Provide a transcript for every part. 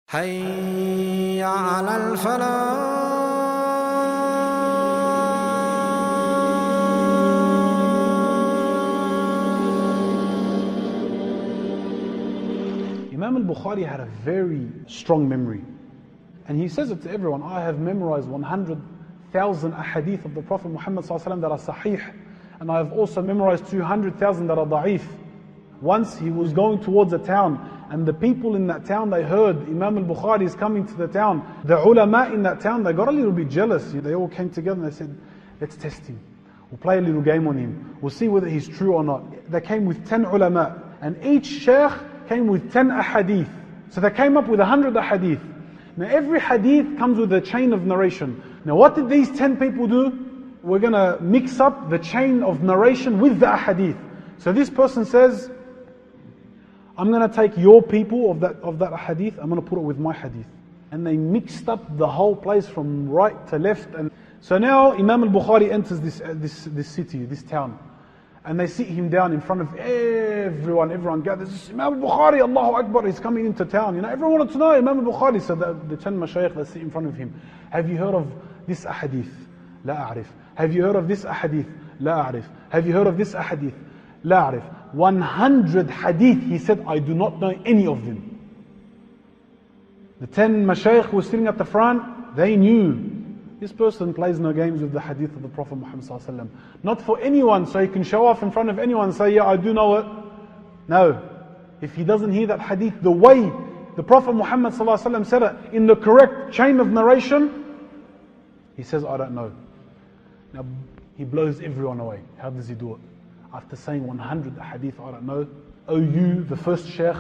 حي على الفلاح. Imam al-Bukhari had a very strong memory. And he says it to everyone, I have memorized 100,000 ahadith of the Prophet Muhammad ﷺ that are sahih. And I have also memorized 200,000 that are da'if. Once he was going towards a town, and the people in that town, they heard Imam al-Bukhari is coming to the town. The ulama in that town, they got a little bit jealous. They all came together and they said, let's test him. We'll play a little game on him. We'll see whether he's true or not. They came with 10 ulama, and each shaykh came with 10 ahadith. So they came up with 100 ahadith. Now every hadith comes with a chain of narration. Now what did these 10 people do? We're going to mix up the chain of narration with the ahadith. So this person says, I'm going to take your people of that hadith, I'm going to put it with my hadith. And they mixed up the whole place from right to left. And so now Imam al-Bukhari enters this city, this town. And they sit him down in front of everyone. Everyone gathers, Imam al-Bukhari, Allahu Akbar, he's coming into town. Everyone wanted to know Imam al-Bukhari. So the 10 mashayikh that sit in front of him, have you heard of this ahadith? La a'rif. Have you heard of this ahadith? La a'rif. Have you heard of this ahadith? La a'rif. 100 hadith, he said, I do not know any of them. The 10 mashayikh who were sitting at the front, they knew this person plays no games with the hadith of the Prophet Muhammad ﷺ. Not for anyone, so he can show off in front of anyone and say, yeah, I do know it. No. If he doesn't hear that hadith the way the Prophet Muhammad ﷺ said it, in the correct chain of narration, he says, I don't know. Now, he blows everyone away. How does he do it? After saying 100 hadith, I don't know. Oh, you, the first shaykh,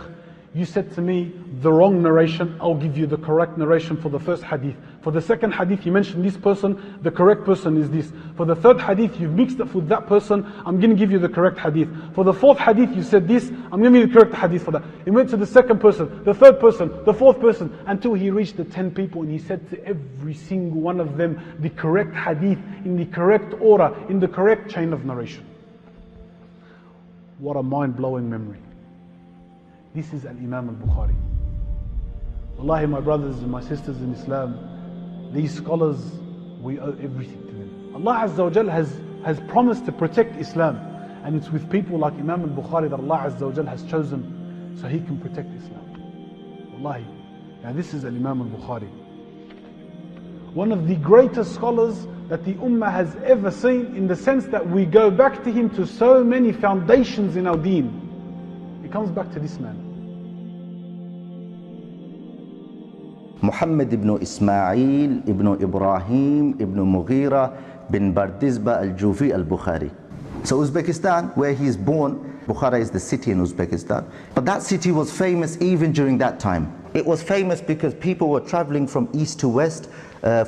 you said to me the wrong narration, I'll give you the correct narration for the first hadith. For the second hadith, you mentioned this person, the correct person is this. For the third hadith, you've mixed up with that person, I'm going to give you the correct hadith. For the fourth hadith, you said this, I'm going to give you the correct hadith for that. He went to the second person, the third person, the fourth person, until he reached the 10 people, and he said to every single one of them the correct hadith, in the correct order, in the correct chain of narration. What a mind-blowing memory. This is Al-Imam al-Bukhari. Wallahi, my brothers and my sisters in Islam, these scholars, we owe everything to them. Allah Azza wa Jal has promised to protect Islam, and it's with people like Imam al-Bukhari that Allah Azza wa Jal has chosen so he can protect Islam. Wallahi. Now this is Al-Imam al-Bukhari. One of the greatest scholars that the Ummah has ever seen, in the sense that we go back to him to so many foundations in our deen. It comes back to this man. Muhammad ibn Ismail ibn Ibrahim ibn Mughira bin Bardizbah al-Jufi al-Bukhari. So Uzbekistan, where he is born, Bukhara is the city in Uzbekistan. But that city was famous even during that time. It was famous because people were traveling from east to west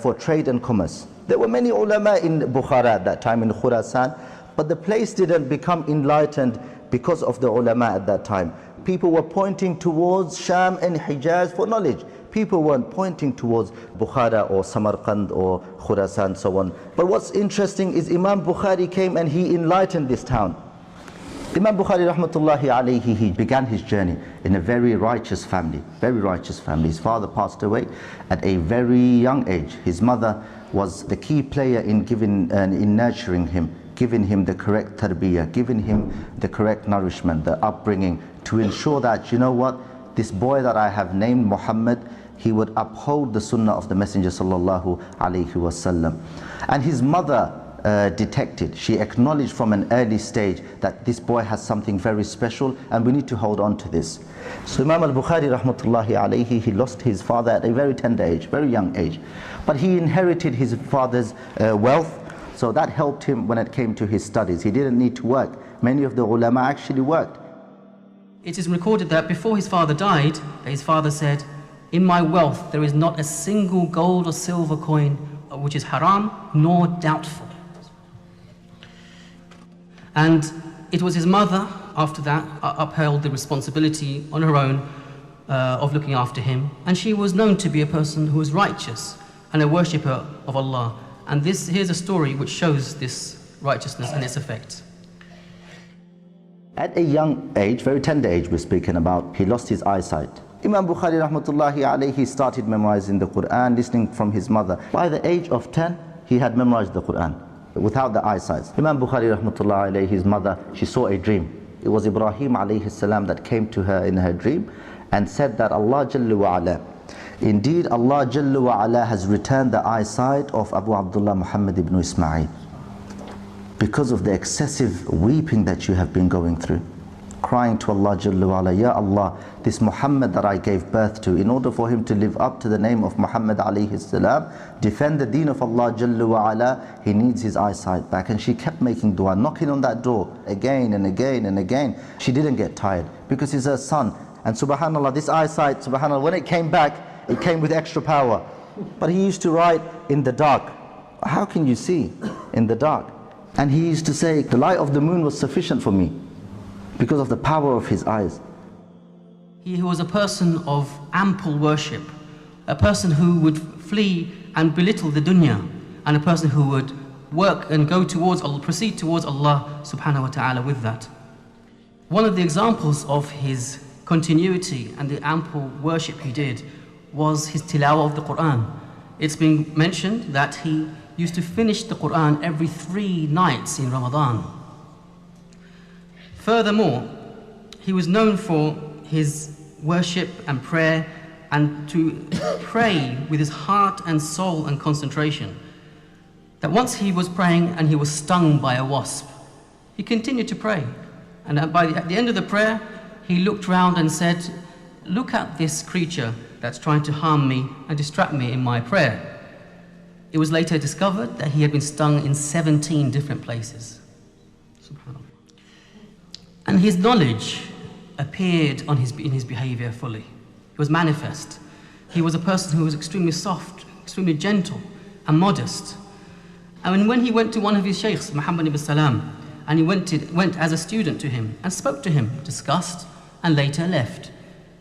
for trade and commerce. There were many ulama in Bukhara at that time, in Khurasan, but the place didn't become enlightened because of the ulama at that time. People were pointing towards Sham and Hijaz for knowledge. People weren't pointing towards Bukhara or Samarkand or Khurasan, so on. But what's interesting is Imam Bukhari came and he enlightened this town. Imam Bukhari rahmatullahi alayhi, he began his journey in a very righteous family, very righteous family. His father passed away at a very young age. His mother was the key player in nurturing him, giving him the correct tarbiyah, giving him the correct nourishment, the upbringing, to ensure that, you know what, this boy that I have named Muhammad, he would uphold the sunnah of the Messenger sallallahu alaihi wasallam. And his mother detected, she acknowledged from an early stage that this boy has something very special and we need to hold on to this. So Imam al-Bukhari rahmatullahi alayhi, he lost his father at a very tender age, very young age. But he inherited his father's wealth, so that helped him when it came to his studies. He didn't need to work. Many of the ulama actually worked. It is recorded that before his father died, his father said, in my wealth there is not a single gold or silver coin which is haram nor doubtful. And it was his mother, after that, upheld the responsibility on her own of looking after him. And she was known to be a person who was righteous and a worshipper of Allah. And here's a story which shows this righteousness and its effect. At a young age, very tender age we're speaking about, he lost his eyesight. Imam Bukhari rahmatullahi alayhi started memorizing the Quran, listening from his mother. By the age of 10, he had memorized the Quran without the eyesight. Imam Bukhari rahmatullahi alayhi, his mother, she saw a dream. It was Ibrahim alayhi salam that came to her in her dream and said that Allah Jalla wa Ala, indeed Allah Jalla wa Ala has returned the eyesight of Abu Abdullah Muhammad ibn Ismail because of the excessive weeping that you have been going through. Crying to Allah Jalla wa Ala, Ya Allah, this Muhammad that I gave birth to, in order for him to live up to the name of Muhammad alayhi salam, defend the deen of Allah Jalla wa Ala, he needs his eyesight back. And she kept making dua, knocking on that door again and again and again. She didn't get tired because he's her son. And subhanAllah, this eyesight, subhanAllah, when it came back, it came with extra power. But he used to write in the dark. How can you see in the dark? And he used to say, the light of the moon was sufficient for me because of the power of his eyes. He was a person of ample worship, a person who would flee and belittle the dunya, and a person who would work and go towards Allah, proceed towards Allah subhanahu wa ta'ala with that. One of the examples of his continuity and the ample worship he did was his tilawah of the Quran. It's been mentioned that he used to finish the Quran every 3 nights in Ramadan. Furthermore, he was known for his worship and prayer, and to pray with his heart and soul and concentration. That once he was praying and he was stung by a wasp, he continued to pray. And at the end of the prayer, he looked round and said, look at this creature that's trying to harm me and distract me in my prayer. It was later discovered that he had been stung in 17 different places. SubhanAllah. And his knowledge appeared in his behavior fully. It was manifest. He was a person who was extremely soft, extremely gentle and modest. And when he went to one of his shaykhs, Muhammad ibn Salam, and he went as a student to him and spoke to him, discussed, and later left.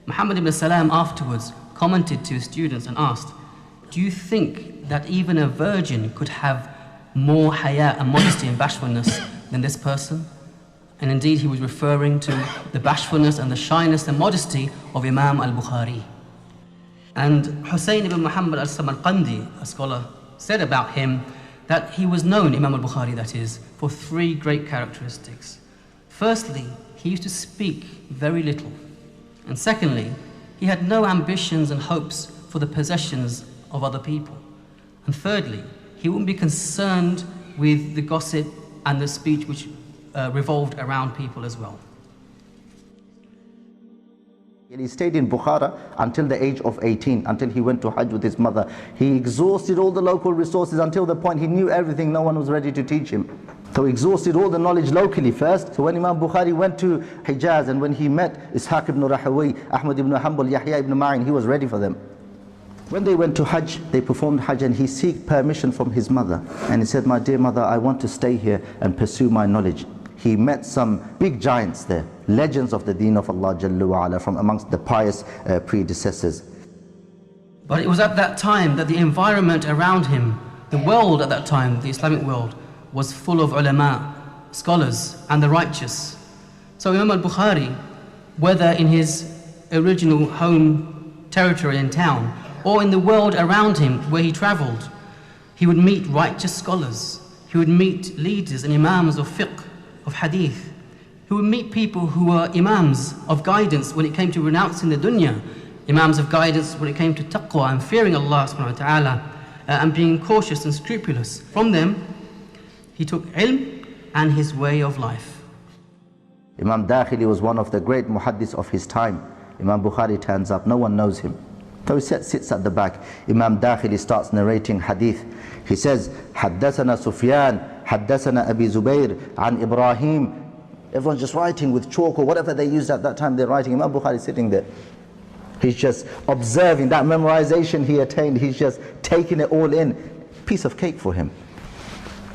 Muhammad ibn Salam afterwards commented to his students and asked, do you think that even a virgin could have more haya and modesty and bashfulness than this person? And indeed he was referring to the bashfulness and the shyness and modesty of Imam al-Bukhari. And Hussein ibn Muhammad al-Samarqandi, a scholar, said about him that he was known, Imam al-Bukhari that is, for 3 great characteristics. Firstly, he used to speak very little. And secondly, he had no ambitions and hopes for the possessions of other people. And thirdly, he wouldn't be concerned with the gossip and the speech which revolved around people as well. He stayed in Bukhara until the age of 18, until he went to Hajj with his mother. He exhausted all the local resources until the point he knew everything, no one was ready to teach him. So he exhausted all the knowledge locally first. So when Imam Bukhari went to Hijaz and when he met Ishaq ibn Rahawi, Ahmad ibn Hanbal, Yahya ibn Ma'in, he was ready for them. When they went to Hajj, they performed Hajj and he sought permission from his mother. And he said, my dear mother, I want to stay here and pursue my knowledge. He met some big giants there, legends of the deen of Allah Jalla wa Ala from amongst the pious predecessors. But it was at that time that the environment around him, the world at that time, the Islamic world, was full of ulama, scholars and the righteous. So Imam al-Bukhari, whether in his original home territory and town, or in the world around him where he traveled, he would meet righteous scholars, he would meet leaders and imams of fiqh, of hadith, who would meet people who were imams of guidance when it came to renouncing the dunya, imams of guidance when it came to taqwa and fearing Allah subhanahu wa ta'ala, and being cautious and scrupulous. From them, he took ilm and his way of life. Imam Dakhili was one of the great muhaddis of his time. Imam Bukhari turns up, no one knows him. So he sits at the back. Imam Dakhili starts narrating hadith. He says, حدثنا سفيان حدثنا أبي زبير عن إبراهيم. Everyone's just writing with chalk or whatever they used at that time, they're writing. Imam Bukhari is sitting there. He's just observing that memorization he attained. He's just taking it all in. Piece of cake for him.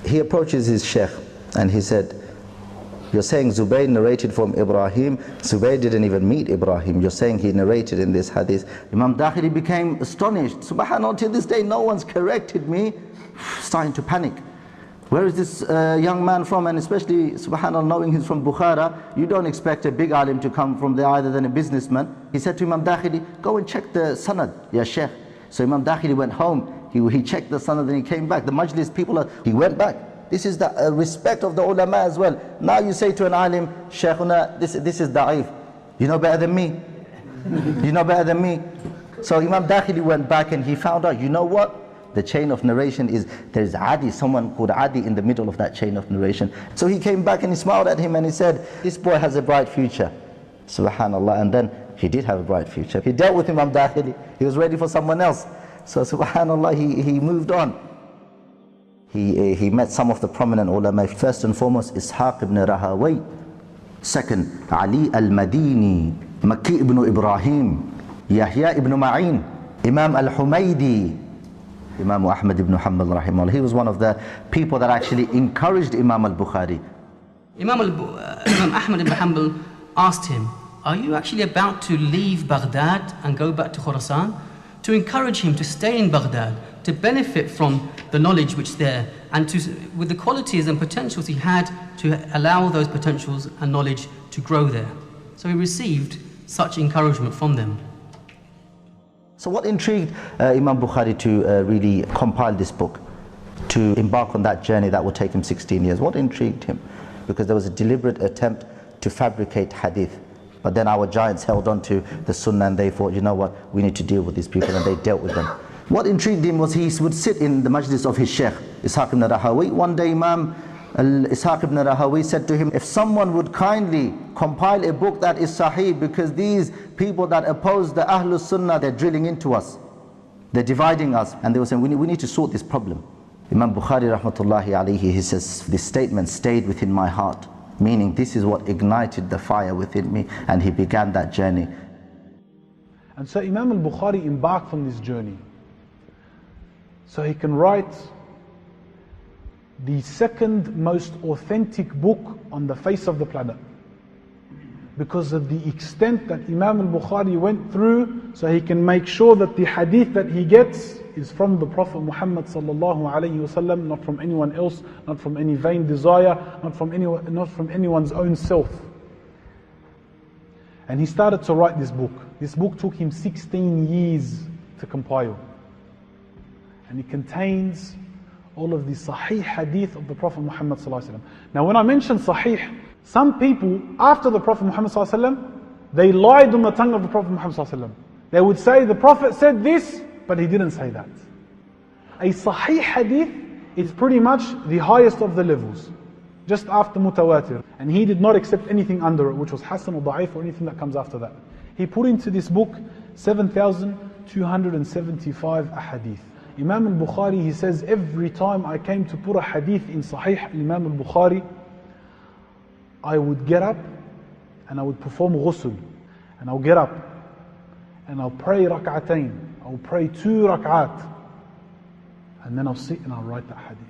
He approaches his sheikh and he said, you're saying Zubayr narrated from Ibrahim. Zubayr didn't even meet Ibrahim. You're saying he narrated in this hadith. Imam Dakhili became astonished. Subhanallah, till this day no one's corrected me. Starting to panic. Where is this young man from? And especially, subhanAllah, knowing he's from Bukhara, you don't expect a big alim to come from there other than a businessman. He said to Imam Dakhili, go and check the sanad, ya Sheikh. So Imam Dakhili went home, he checked the sanad and he came back. The majlis people, he went back. This is the respect of the ulama as well. Now you say to an alim, Shaykhuna, this is da'if. You know better than me. You know better than me. So Imam Dakhili went back and he found out, you know what? The chain of narration is, there's Adi, someone called Adi in the middle of that chain of narration. So he came back and he smiled at him and he said, this boy has a bright future. Subhanallah. And then he did have a bright future. He dealt with Imam Dakhili. He was ready for someone else. So subhanallah, he moved on. He met some of the prominent ulama. First and foremost, Ishaq ibn Rahawayh. Second, Ali al-Madini, Makki ibn Ibrahim, Yahya ibn Ma'in, Imam al-Humaydi, Imam Ahmad ibn Hanbal rahimahullah. He was one of the people that actually encouraged Imam al-Bukhari. Imam Ahmad ibn Hanbal asked him, are you actually about to leave Baghdad and go back to Khurasan? To encourage him to stay in Baghdad, to benefit from the knowledge which is there, and with the qualities and potentials he had, to allow those potentials and knowledge to grow there. So he received such encouragement from them. So what intrigued Imam Bukhari to really compile this book, to embark on that journey that would take him 16 years? What intrigued him? Because there was a deliberate attempt to fabricate hadith. But then our giants held on to the sunnah and they thought, you know what, we need to deal with these people, and they dealt with them. What intrigued him was he would sit in the majlis of his sheikh, Ishaq ibn Rahawayh. One day Imam Ishaq ibn Rahawayh said to him, if someone would kindly compile a book that is sahih, because these people that oppose the Ahlul Sunnah, they're drilling into us, they're dividing us, and they were saying, we need to sort this problem. Imam Bukhari rahmatullahi alayhi, he says, this statement stayed within my heart, meaning this is what ignited the fire within me, and he began that journey. And so Imam al-Bukhari embarked on this journey so he can write the second most authentic book on the face of the planet, because of the extent that Imam al-Bukhari went through, so he can make sure that the hadith that he gets is from the Prophet Muhammad sallallahu alaihi wasallam, not from anyone else, not from any vain desire, not from anyone's own self. And he started to write this book. This book took him 16 years to compile, and it contains all of the sahih hadith of the Prophet Muhammad sallallahu alaihi wasallam. Now when I mention sahih, some people after the Prophet Muhammad sallallahu alaihi wasallam, they lied on the tongue of the Prophet Muhammad sallallahu alaihi wasallam. They would say the Prophet said this, but he didn't say that. A sahih hadith is pretty much the highest of the levels, just after mutawatir. And he did not accept anything under it, which was hasan or da'if or anything that comes after that. He put into this book 7,275 ahadith. Imam al-Bukhari, he says, every time I came to put a hadith in Sahih Imam al-Bukhari, I would get up and I would perform ghusl. And I'll get up and I'll pray rak'atayn. I'll pray 2 rak'at. And then I'll sit and I'll write that hadith.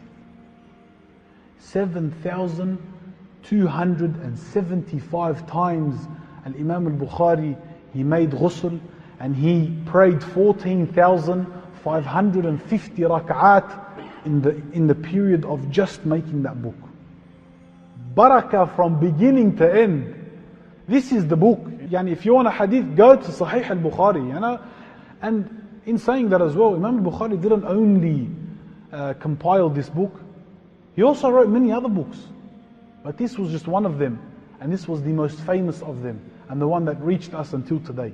7,275 times Al-Imam al-Bukhari, he made ghusl and he prayed 14,550 rak'at in the period of just making that book. Barakah from beginning to end. This is the book. Yani if you want a hadith, go to Sahih al-Bukhari. You know? And in saying that as well, Imam al-Bukhari didn't only compile this book, he also wrote many other books. But this was just one of them. And this was the most famous of them, and the one that reached us until today.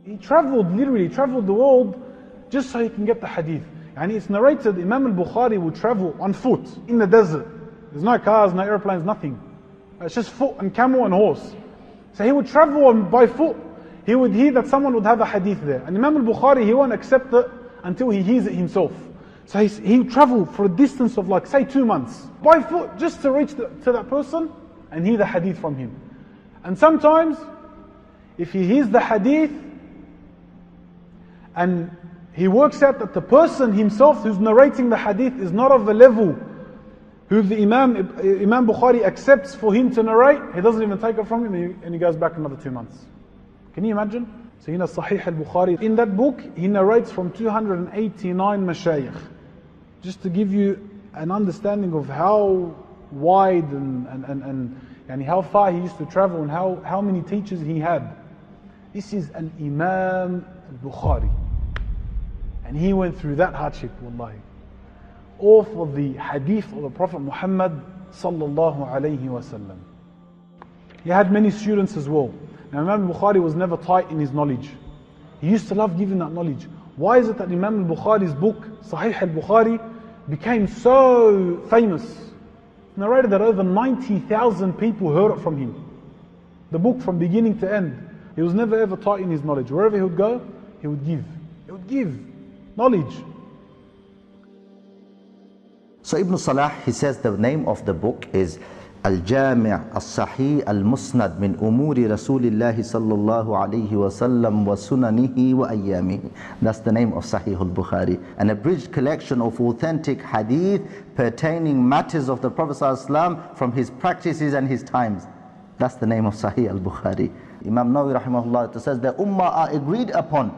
He literally traveled the world just so he can get the hadith. And it's narrated Imam al-Bukhari would travel on foot in the desert. There's no cars, no airplanes, nothing. It's just foot and camel and horse. So he would travel by foot. He would hear that someone would have a hadith there. And Imam al-Bukhari, he won't accept it until he hears it himself. So he would travel for a distance of like, say 2 months, by foot, just to reach to that person and hear the hadith from him. And sometimes, if he hears the hadith and he works out that the person himself who's narrating the hadith is not of a level who the Imam Bukhari accepts for him to narrate, he doesn't even take it from him and he goes back another 2 months. Can you imagine? So you know Sahih al-Bukhari, in that book he narrates from 289 mashayikh. Just to give you an understanding of how wide and how far he used to travel and how many teachers he had. This is an Imam al-Bukhari. And he went through that hardship, wallahi. All for the hadith of the Prophet Muhammad sallallahu alayhi wasallam. He had many students as well. Now Imam al-Bukhari was never tight in his knowledge. He used to love giving that knowledge. Why is it that Imam al-Bukhari's book, Sahih al-Bukhari, became so famous? Narrated that over 90,000 people heard it from him. The book from beginning to end. He was never ever tight in his knowledge. Wherever he would go, he would give. He would give knowledge. So Ibn Salah, he says the name of the book is Al-Jami' Al-Sahih Al-Musnad min Umuri Rasulillahi sallallahu alayhi wa sallam wa sunanihi wa ayyamihi. That's the name of Sahih al-Bukhari. An abridged collection of authentic hadith pertaining matters of the Prophet sallallahu alayhi wa sallam from his practices and his times. That's the name of Sahih al-Bukhari. Imam Nawawi rahimahullah says the Ummah are agreed upon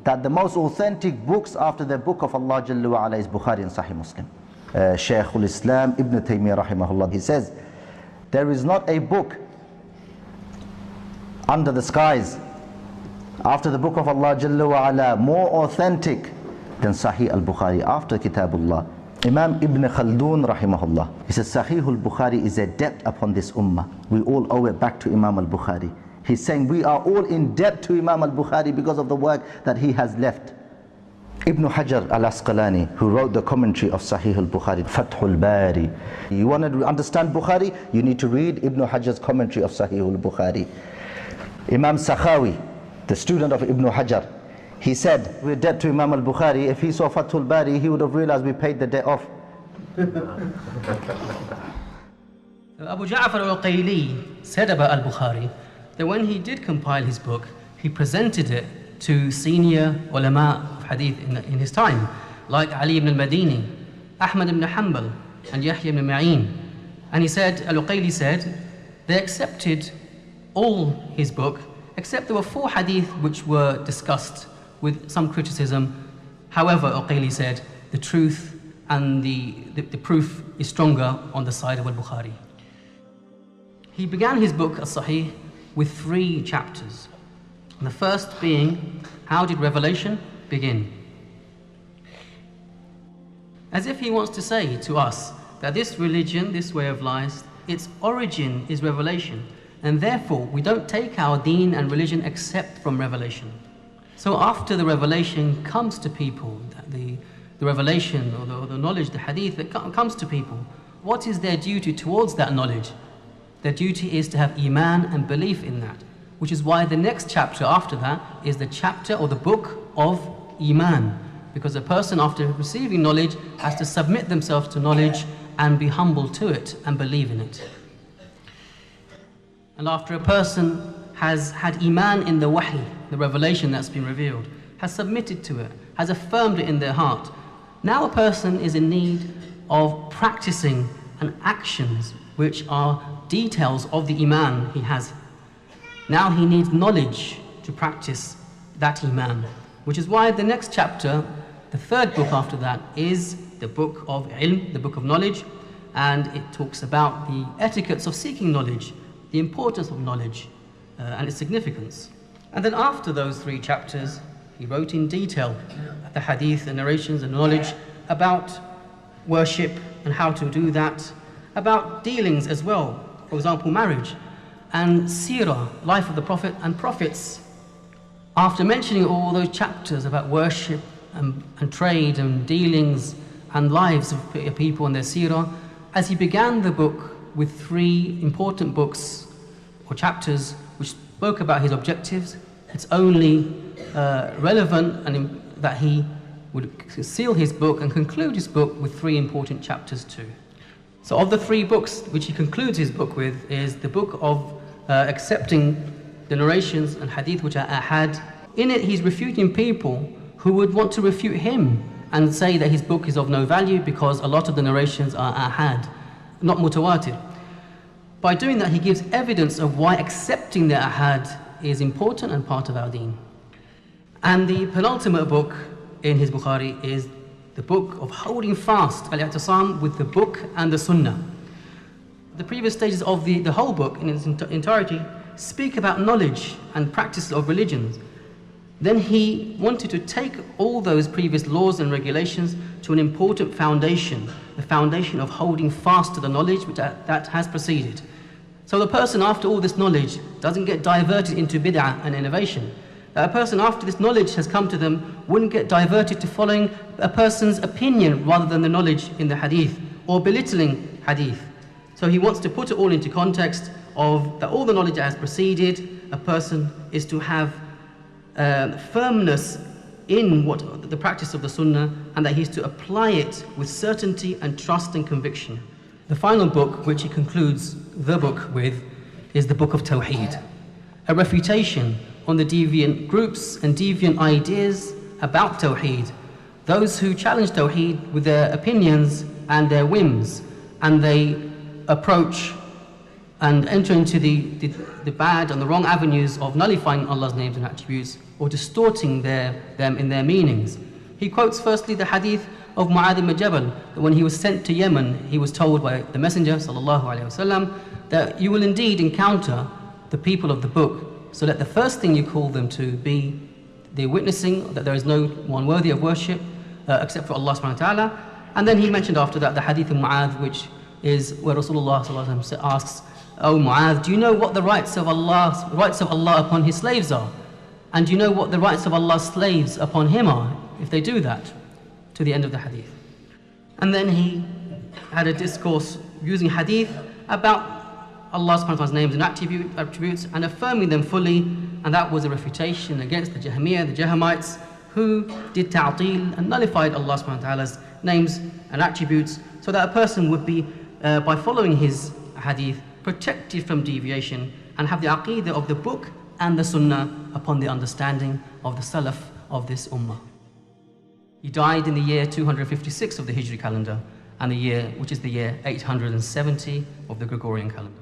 that the most authentic books after the book of Allah Jalla wa Ala is Bukhari and Sahih Muslim. Shaykh al-Islam Ibn Taymiyyah rahimahullah, he says, there is not a book under the skies after the book of Allah Jalla wa Ala more authentic than Sahih al-Bukhari after Kitabullah. Imam Ibn Khaldun rahimahullah, he says Sahih al-Bukhari is a debt upon this ummah. We all owe it back to Imam al-Bukhari. He's saying we are all in debt to Imam al-Bukhari because of the work that he has left. Ibn Hajar al-Asqalani, who wrote the commentary of Sahih al-Bukhari, Fathul Bari. You want to understand Bukhari? You need to read Ibn Hajar's commentary of Sahih al-Bukhari. Imam Sakhawi, the student of Ibn Hajar, he said, we're debt to Imam al-Bukhari. If he saw Fathul Bari, he would have realized we paid the debt off. Abu Ja'far al-Qayli said about al-Bukhari that when he did compile his book, he presented it to senior ulama of hadith in his time, like Ali ibn al-Madini, Ahmad ibn Hanbal, and Yahya ibn Ma'in. And he said, al-Uqayli said, they accepted all his book, except there were 4 hadith which were discussed with some criticism. However, Uqayli said, the truth and the proof is stronger on the side of al-Bukhari. He began his book, As-Sahih, with 3 chapters. The first being, how did revelation begin? As if he wants to say to us that this religion, this way of life, its origin is revelation, and therefore we don't take our deen and religion except from revelation. So after the revelation comes to people, the revelation or the knowledge, the hadith that comes to people, what is their duty towards that knowledge? Their duty is to have iman and belief in that, which is why the next chapter after that is the chapter or the book of iman, because a person after receiving knowledge has to submit themselves to knowledge and be humble to it and believe in it. And after a person has had iman in the wahy, the revelation that's been revealed, has submitted to it, has affirmed it in their heart, now a person is in need of practicing and actions which are details of the iman he has. Now he needs knowledge to practice that iman, which is why the next chapter, the third book after that, is the book of ilm, the book of knowledge, and it talks about the etiquettes of seeking knowledge, the importance of knowledge, and its significance. And then after those 3 chapters, he wrote in detail the hadith, the narrations and knowledge about worship and how to do that, about dealings as well, for example marriage, and seerah, life of the Prophet and prophets. After mentioning all those chapters about worship and trade and dealings and lives of people and their seerah, as he began the book with 3 important books or chapters which spoke about his objectives, it's only relevant and that he would seal his book and conclude his book with 3 important chapters too. So of the 3 books which he concludes his book with is the book of accepting the narrations and hadith which are ahad. In it he's refuting people who would want to refute him and say that his book is of no value because a lot of the narrations are ahad, not mutawatir. By doing that he gives evidence of why accepting the ahad is important and part of our deen. And the penultimate book in his Bukhari is the book of holding fast, al-i'tisam, with the book and the sunnah. The previous stages of the whole book in its entirety speak about knowledge and practice of religions. Then he wanted to take all those previous laws and regulations to an important foundation, the foundation of holding fast to the knowledge that has preceded. So the person after all this knowledge doesn't get diverted into bid'ah and innovation. A person after this knowledge has come to them wouldn't get diverted to following a person's opinion rather than the knowledge in the hadith, or belittling hadith. So he wants to put it all into context of that all the knowledge that has preceded, a person is to have firmness in what the practice of the sunnah, and that he's to apply it with certainty and trust and conviction. The final book, which he concludes the book with, is the book of Tawheed, a refutation on the deviant groups and deviant ideas about Tawheed, those who challenge Tawheed with their opinions and their whims, and they approach and enter into the bad and the wrong avenues of nullifying Allah's names and attributes or distorting them in their meanings. He quotes firstly the hadith of Mu'adh ibn Jabal, that when he was sent to Yemen, he was told by the Messenger ﷺ that you will indeed encounter the people of the book, so let the first thing you call them to be the witnessing that there is no one worthy of worship except for Allah subhanahu wa ta'ala. And then he mentioned after that the hadith of Mu'adh, which is where Rasulullah ﷺ asks, "O Mu'adh, do you know what the rights of Allah upon His slaves are? And do you know what the rights of Allah's slaves upon Him are, if they do that?" To the end of the hadith. And then he had a discourse using hadith about Allah subhanahu wa ta'ala's names and attributes and affirming them fully, and that was a refutation against the Jahmiyyah, the Jahmites, who did ta'til and nullified Allah subhanahu wa ta'ala's names and attributes, so that a person would be, by following his hadith, protected from deviation and have the aqeedah of the book and the sunnah upon the understanding of the salaf of this ummah. He died in the year 256 of the Hijri calendar, and the year which is the year 870 of the Gregorian calendar.